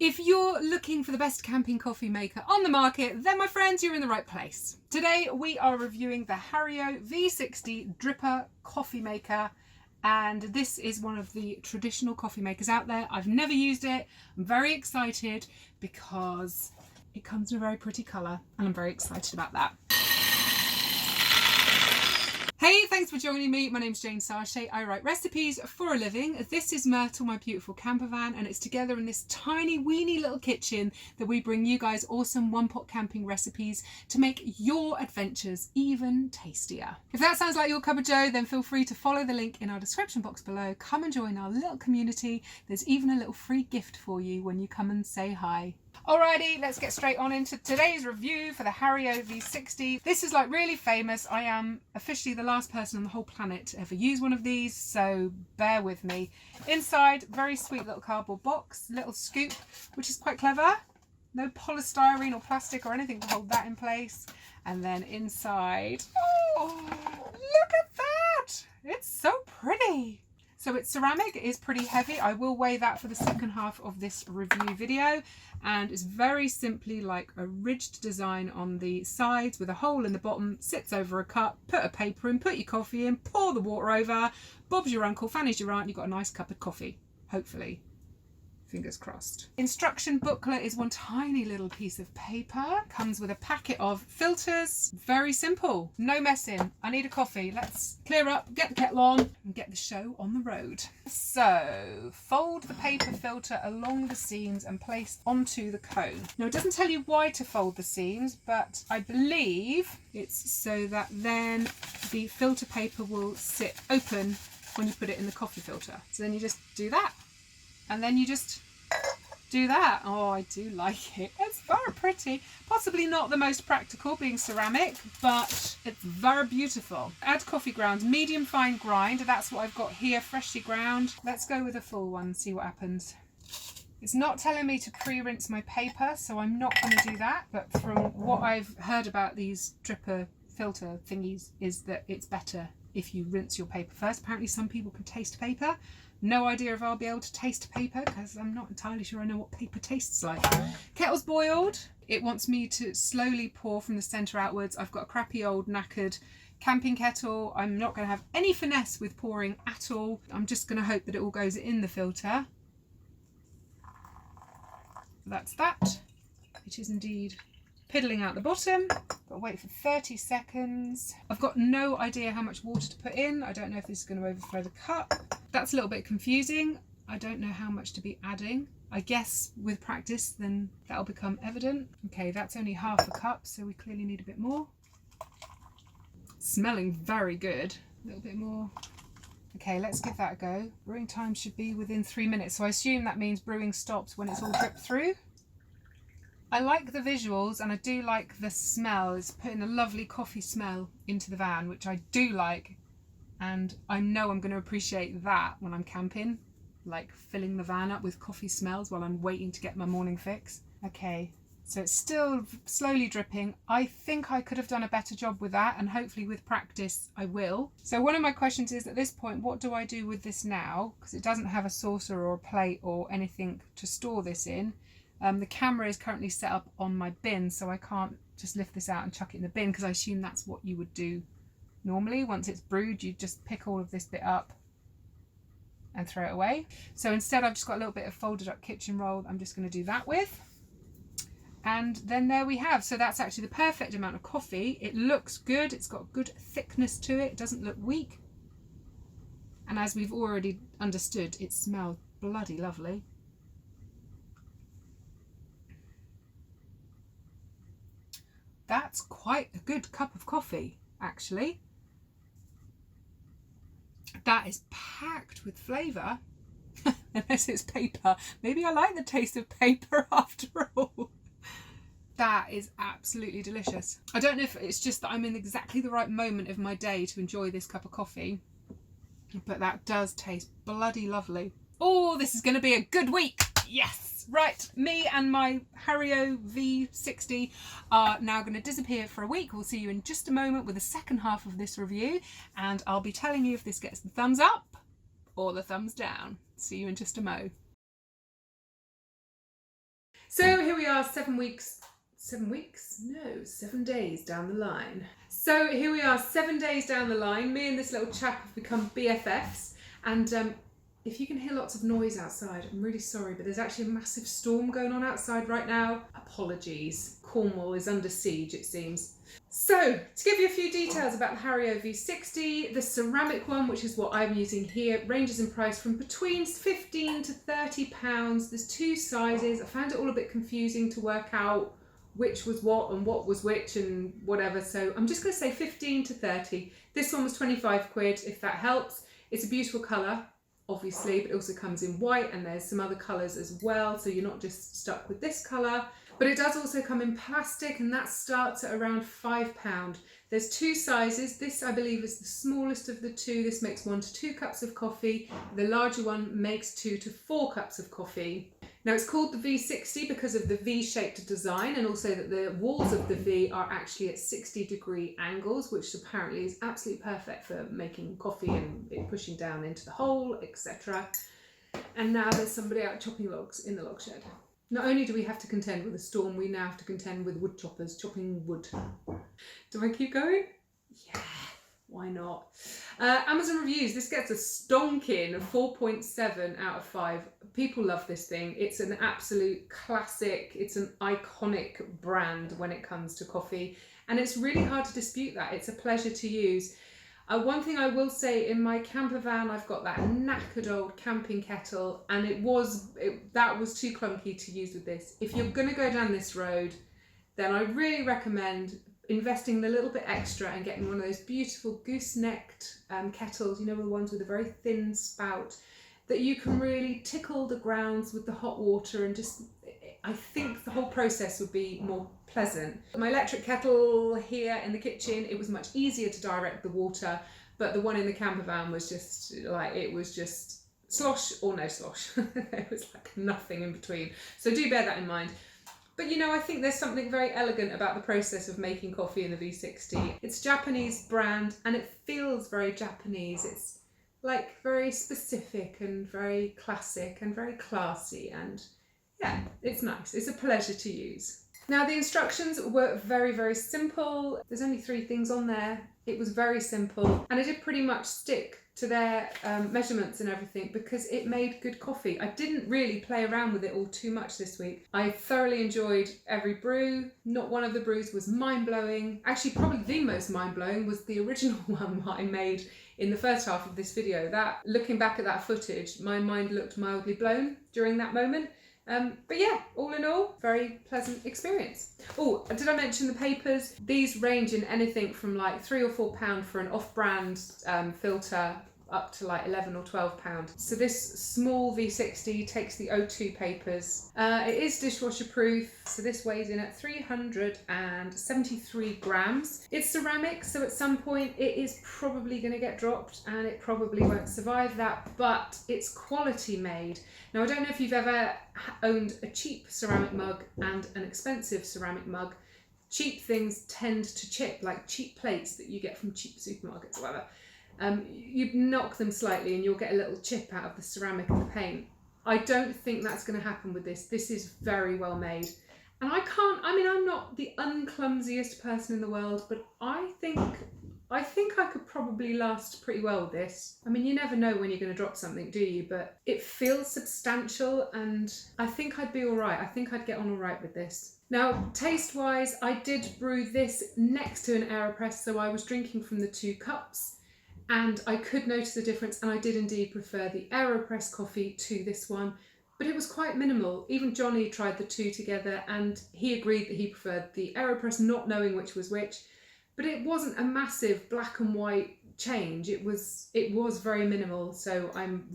If you're looking for the best camping coffee maker on the market, then my friends, you're in the right place. Today we are reviewing the Hario V60 Dripper Coffee Maker, and this is one of the traditional coffee makers out there. I've never used it. I'm very excited because it comes in a very pretty colour and I'm very excited about that. Hey, thanks for joining me. My name's Jane Sarche. I write recipes for a living. This is Myrtle, my beautiful camper van, and it's together in this tiny weeny little kitchen that we bring you guys awesome one-pot camping recipes to make your adventures even tastier. If that sounds like your cup of joe, then feel free to follow the link in our description box below. Come and join our little community. There's even a little free gift for you when you come and say hi. Alrighty, let's get straight on into today's review for the Hario V60. This is like really famous. I am officially the last person on the whole planet to ever use one of these, so bear with me. Inside, very sweet little cardboard box, little scoop, which is quite clever. No polystyrene or plastic or anything to hold that in place. And then inside, oh, look at that! It's so pretty. So it's ceramic, it is pretty heavy. I will weigh that for the second half of this review video. And it's very simply like a ridged design on the sides with a hole in the bottom, sits over a cup, put a paper in, put your coffee in, pour the water over, Bob's your uncle, Fanny's your aunt, you've got a nice cup of coffee, hopefully. Fingers crossed. Instruction booklet is one tiny little piece of paper. Comes with a packet of filters. Very simple. No messing. I need a coffee. Let's clear up, get the kettle on, and get the show on the road. So, fold the paper filter along the seams and place onto the cone. Now, it doesn't tell you why to fold the seams, but I believe it's so that then the filter paper will sit open when you put it in the coffee filter. So then you just do that. And then you just do that. Oh, I do like it. It's very pretty. Possibly not the most practical being ceramic, but it's very beautiful. Add coffee grounds, medium fine grind. That's what I've got here, freshly ground. Let's go with a full one, see what happens. It's not telling me to pre-rinse my paper, so I'm not going to do that. But from what I've heard about these dripper filter thingies is that it's better if you rinse your paper first. Apparently some people can taste paper. No idea if I'll be able to taste paper because I'm not entirely sure I know what paper tastes like. Kettle's boiled. It wants me to slowly pour from the centre outwards. I've got a crappy old knackered camping kettle. I'm not going to have any finesse with pouring at all. I'm just going to hope that it all goes in the filter. That's that. It is indeed piddling out the bottom. Got to wait for 30 seconds. I've got no idea how much water to put in. I don't know if this is going to overflow the cup. That's a little bit confusing. I don't know how much to be adding. I guess with practice then that'll become evident. Okay, that's only half a cup, so we clearly need a bit more. Smelling very good. A little bit more. Okay, let's give that a go. Brewing time should be within 3 minutes, so I assume that means brewing stops when it's all dripped through. I like the visuals and I do like the smell. It's putting a lovely coffee smell into the van, which I do like. And I know I'm going to appreciate that when I'm camping, like filling the van up with coffee smells while I'm waiting to get my morning fix. Okay, so it's still slowly dripping. I think I could have done a better job with that, and hopefully with practice I will. So one of my questions is, at this point, what do I do with this now? Because it doesn't have a saucer or a plate or anything to store this in. The camera is currently set up on my bin, so I can't just lift this out and chuck it in the bin, because I assume that's what you would do normally. Once it's brewed, you just pick all of this bit up and throw it away. So instead I've just got a little bit of folded up kitchen roll I'm just going to do that with. And then there we have. So that's actually the perfect amount of coffee. It looks good. It's got good thickness to it. It doesn't look weak. And as we've already understood, it smells bloody lovely. That's quite a good cup of coffee, actually. That is packed with flavour, unless it's paper. Maybe I like the taste of paper after all. That is absolutely delicious. I don't know if it's just that I'm in exactly the right moment of my day to enjoy this cup of coffee, but that does taste bloody lovely. Oh, this is going to be a good week. Yes. Right, me and my Hario V60 are now going to disappear for a week. We'll see you in just a moment with the second half of this review, and I'll be telling you if this gets the thumbs up or the thumbs down. See you in just a mo. So here we are 7 days down the line. So here we are 7 days down the line. Me and this little chap have become BFFs, and if you can hear lots of noise outside, I'm really sorry, but there's actually a massive storm going on outside right now. Apologies. Cornwall is under siege, it seems. So, to give you a few details about the Hario V60, the ceramic one, which is what I'm using here, ranges in price from between £15 to £30. There's two sizes. I found it all a bit confusing to work out which was what and what was which and whatever, so I'm just going to say 15 to 30. This one was 25 quid, if that helps. It's a beautiful colour, obviously, but it also comes in white, and there's some other colours as well, so you're not just stuck with this colour. But it does also come in plastic, and that starts at around £5. There's two sizes. This, I believe, is the smallest of the two. This makes 1 to 2 cups of coffee. The larger one makes 2 to 4 cups of coffee. Now, it's called the V60 because of the V-shaped design, and also that the walls of the V are actually at 60-degree angles, which apparently is absolutely perfect for making coffee and it pushing down into the hole, etc. And now there's somebody out chopping logs in the log shed. Not only do we have to contend with a storm, we now have to contend with wood choppers chopping wood. Do I keep going? Yeah, why not? Amazon reviews, this gets a stonking 4.7 out of 5. People love this thing. It's an absolute classic. It's an iconic brand when it comes to coffee, and it's really hard to dispute that. It's a pleasure to use. One thing I will say, in my camper van, I've got that knackered old camping kettle, and that was too clunky to use with this. If you're going to go down this road, then I really recommend investing a little bit extra and getting one of those beautiful goosenecked kettles, you know, the ones with a very thin spout, that you can really tickle the grounds with the hot water, and just, I think the whole process would be more pleasant. My electric kettle here in the kitchen, it was much easier to direct the water, but the one in the camper van was just like, it was just slosh or no slosh. There was like nothing in between. So do bear that in mind. But you know, I think there's something very elegant about the process of making coffee in the V60. It's a Japanese brand, and it feels very Japanese. It's like very specific and very classic and very classy, and yeah, it's nice. It's a pleasure to use. Now, the instructions were very, very simple. There's only 3 things on there. It was very simple, and I did pretty much stick to their measurements and everything because it made good coffee. I didn't really play around with it all too much this week. I thoroughly enjoyed every brew. Not one of the brews was mind-blowing. Actually, probably the most mind-blowing was the original one that I made in the first half of this video. That, looking back at that footage, my mind looked mildly blown during that moment. But yeah, all in all, very pleasant experience. Oh, did I mention the papers? These range in anything from like £3 or £4 for an off-brand filter, up to like £11 or £12. So this small V60 takes the O2 papers. It is dishwasher proof, so this weighs in at 373 grams. It's ceramic, so at some point it is probably going to get dropped and it probably won't survive that, but it's quality made. Now, I don't know if you've ever owned a cheap ceramic mug and an expensive ceramic mug. Cheap things tend to chip, like cheap plates that you get from cheap supermarkets or whatever. You knock them slightly and you'll get a little chip out of the ceramic and the paint. I don't think that's going to happen with this. This is very well made. And I'm not the unclumsiest person in the world, but I think I could probably last pretty well with this. I mean, you never know when you're going to drop something, do you? But it feels substantial, and I think I'd be all right. I think I'd get on all right with this. Now, taste-wise, I did brew this next to an AeroPress, so I was drinking from the 2 cups. And I could notice the difference, and I did indeed prefer the AeroPress coffee to this one, but it was quite minimal. Even Johnny tried the 2 together and he agreed that he preferred the AeroPress, not knowing which was which, but it wasn't a massive black and white change. It was very minimal, so I'm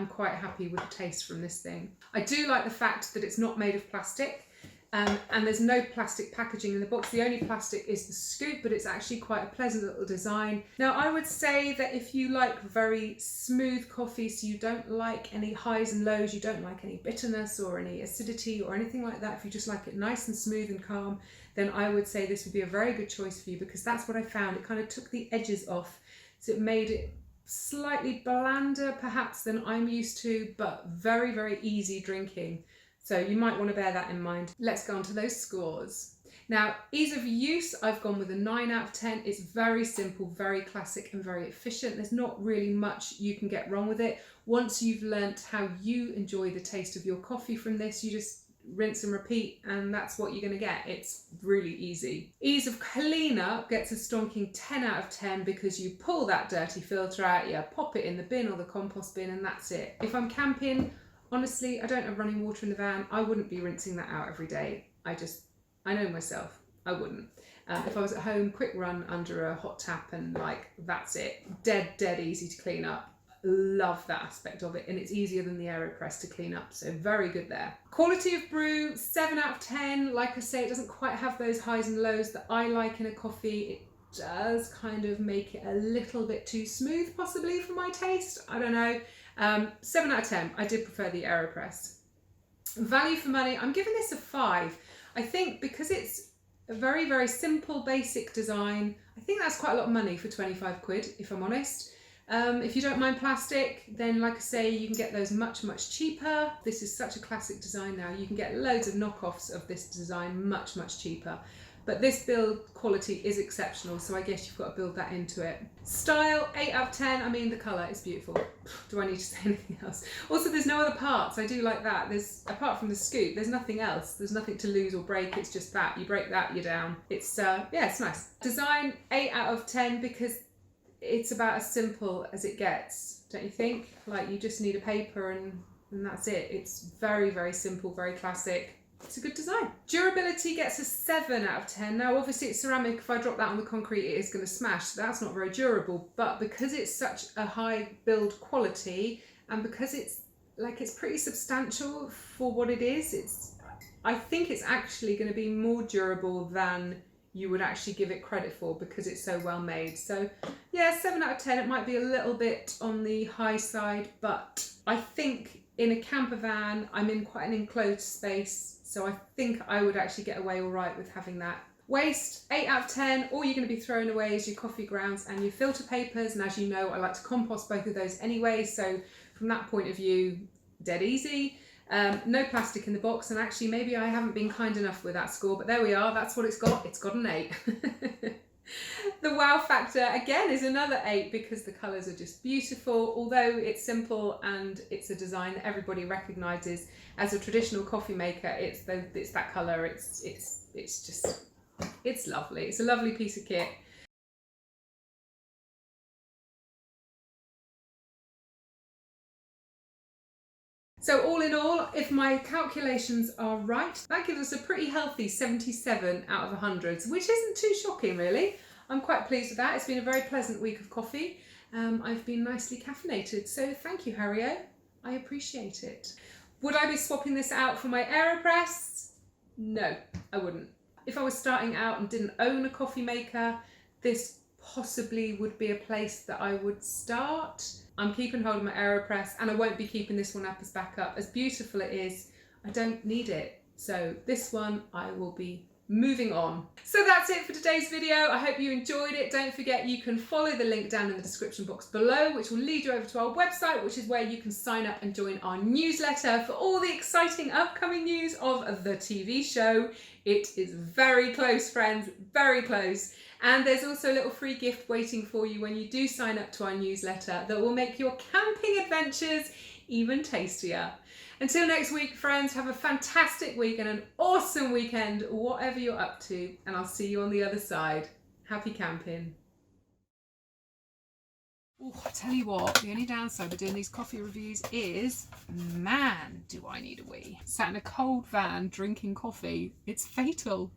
quite happy with the taste from this thing. I do like the fact that it's not made of plastic. And there's no plastic packaging in the box. The only plastic is the scoop, but it's actually quite a pleasant little design. Now, I would say that if you like very smooth coffee, so you don't like any highs and lows, you don't like any bitterness or any acidity or anything like that, if you just like it nice and smooth and calm, then I would say this would be a very good choice for you, because that's what I found. It kind of took the edges off, so it made it slightly blander perhaps than I'm used to, but very, very easy drinking. So you might want to bear that in mind. Let's go on to those scores. Now, ease of use, I've gone with a 9 out of 10. It's very simple, very classic and very efficient. There's not really much you can get wrong with it. Once you've learnt how you enjoy the taste of your coffee from this, you just rinse and repeat, and that's what you're going to get. It's really easy. Ease of cleanup gets a stonking 10 out of 10 because you pull that dirty filter out, you pop it in the bin or the compost bin, and that's it. If I'm camping, honestly, I don't have running water in the van. I wouldn't be rinsing that out every day. I know myself, I wouldn't. If I was at home, quick run under a hot tap and like, that's it. Dead easy to clean up. Love that aspect of it, and it's easier than the AeroPress to clean up, so very good there. Quality of brew, 7 out of 10. Like I say, it doesn't quite have those highs and lows that I like in a coffee. It does kind of make it a little bit too smooth, possibly for my taste. I don't know. 7 out of 10. I did prefer the AeroPress. Value for money, I'm giving this a 5. I think because it's a very, very simple, basic design, I think that's quite a lot of money for 25 quid, if I'm honest. If you don't mind plastic, then like I say, you can get those much cheaper. This is such a classic design now. You can get loads of knockoffs of this design much cheaper. But this build quality is exceptional, so I guess you've got to build that into it. Style, 8 out of 10. I mean, the colour is beautiful. Do I need to say anything else? Also, there's no other parts. I do like that. Apart from the scoop, there's nothing else. There's nothing to lose or break. It's just that. You break that, you're down. It's, yeah, it's nice. Design, 8 out of 10 because it's about as simple as it gets, don't you think? Like, you just need a paper and that's it. It's very simple, very classic. It's a good design. Durability gets a 7 out of 10. Now, obviously it's ceramic. If I drop that on the concrete, it is going to smash. That's not very durable, but because it's such a high build quality and because it's pretty substantial for what it is, I think it's actually going to be more durable than you would actually give it credit for because it's so well made. So yeah, 7 out of 10. It might be a little bit on the high side, but I think in a camper van, I'm in quite an enclosed space, so I think I would actually get away all right with having that. Waste, 8 out of 10. All you're going to be throwing away is your coffee grounds and your filter papers, and as you know, I like to compost both of those anyway, so from that point of view, dead easy. No plastic in the box, and actually maybe I haven't been kind enough with that score, but there we are. That's what it's got. It's got an 8. The wow factor again is another 8 because the colours are just beautiful. Although it's simple and it's a design that everybody recognises as a traditional coffee maker, it's that colour. It's lovely. It's a lovely piece of kit. So all in all, if my calculations are right, that gives us a pretty healthy 77 out of 100, which isn't too shocking really. I'm quite pleased with that. It's been a very pleasant week of coffee. I've been nicely caffeinated, so thank you, Hario. I appreciate it. Would I be swapping this out for my AeroPress? No, I wouldn't. If I was starting out and didn't own a coffee maker, this possibly would be a place that I would start. I'm keeping hold of my AeroPress and I won't be keeping this one up as backup. As beautiful it is, I don't need it. So this one I will be moving on. So that's it for today's video. I hope you enjoyed it. Don't forget you can follow the link down in the description box below, which will lead you over to our website, which is where you can sign up and join our newsletter for all the exciting upcoming news of the TV show. It is very close, friends, very close. And there's also a little free gift waiting for you when you do sign up to our newsletter that will make your camping adventures even tastier. Until next week, friends, have a fantastic week and an awesome weekend, whatever you're up to, and I'll see you on the other side. Happy camping. Oh, I tell you what, the only downside of doing these coffee reviews is, man, do I need a wee. Sat in a cold van drinking coffee. It's fatal.